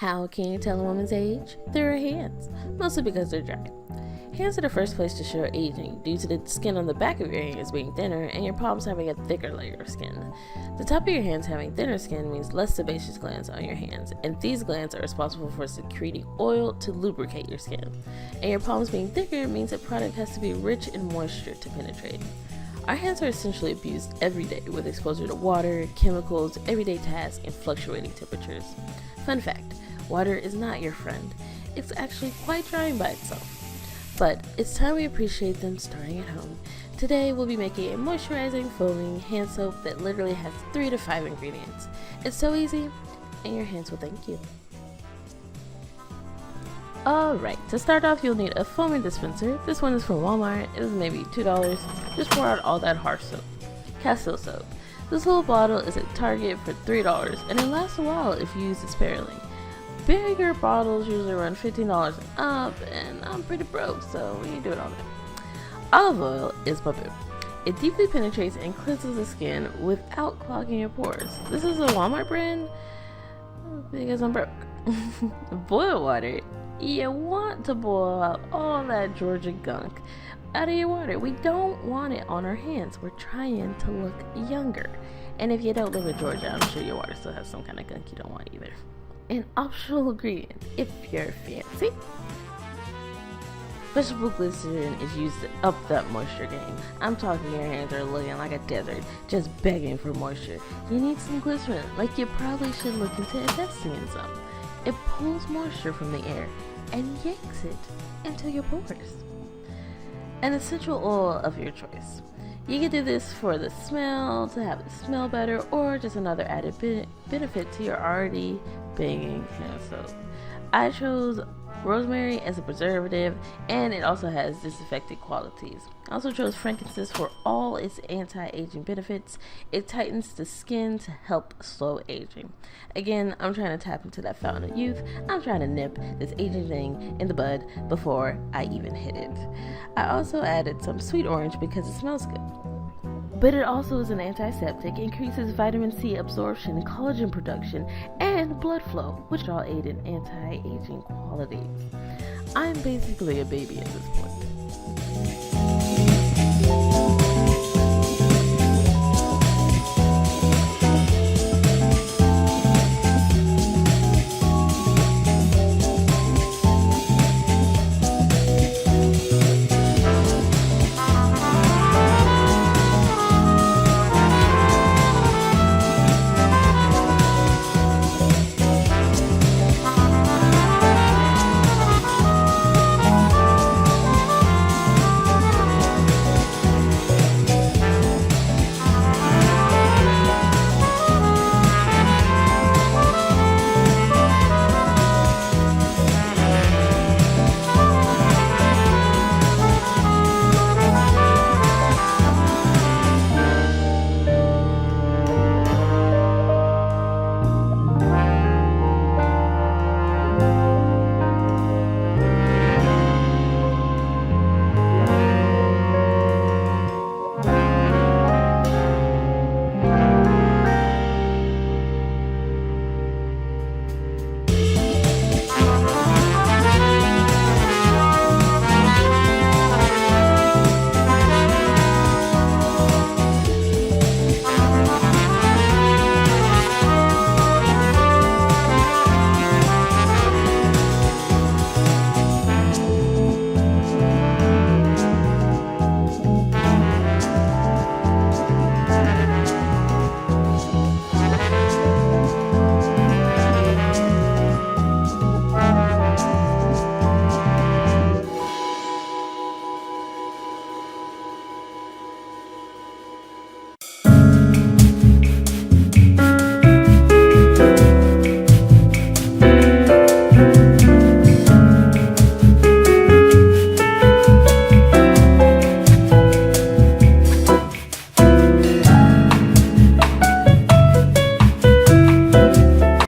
How can you tell a woman's age? Through her hands, mostly because they're dry. Hands are the first place to show aging due to the skin on the back of your hands being thinner and your palms having a thicker layer of skin. The top of your hands having thinner skin means less sebaceous glands on your hands, and these glands are responsible for secreting oil to lubricate your skin. And your palms being thicker means the product has to be rich in moisture to penetrate. Our hands are essentially abused every day with exposure to water, chemicals, everyday tasks, and fluctuating temperatures. Fun fact, water is not your friend. It's actually quite drying by itself. But it's time we appreciate them starting at home. Today we'll be making a moisturizing, foaming hand soap that literally has 3 to 5 ingredients. It's so easy, and your hands will thank you. Alright, to start off you'll need a foaming dispenser. This one is from Walmart. It was maybe $2. Just pour out all that harsh soap. Castile soap. This little bottle is at Target for $3 and it lasts a while if you use it sparingly. Bigger bottles usually run $15 and up, and I'm pretty broke, so we ain't doing all that. Olive oil is my boo. It deeply penetrates and cleanses the skin without clogging your pores. This is a Walmart brand because I'm broke. Boil water. You want to boil out all that Georgia gunk out of your water. We don't want it on our hands. We're trying to look younger. And if you don't live in Georgia, I'm sure your water still has some kind of gunk you don't want either. An optional ingredient, if you're fancy. Vegetable glycerin is used to up that moisture game. I'm talking your hands are looking like a desert, just begging for moisture. You need some glycerin, like you probably should look into investing in some. It pulls moisture from the air and yanks it into your pores. An essential oil of your choice. You can do this for the smell, to have it smell better, or just another added benefit to your already banging hand soap. I chose rosemary as a preservative, and it also has disinfectant qualities. I also chose frankincense for all its anti-aging benefits. It tightens the skin to help slow aging. Again, I'm trying to tap into that fountain of youth. I'm trying to nip this aging thing in the bud before I even hit it. I also added some sweet orange because it smells good. But it also is an antiseptic, increases vitamin C absorption, collagen production, and blood flow, which all aid in anti-aging qualities. I'm basically a baby at this point.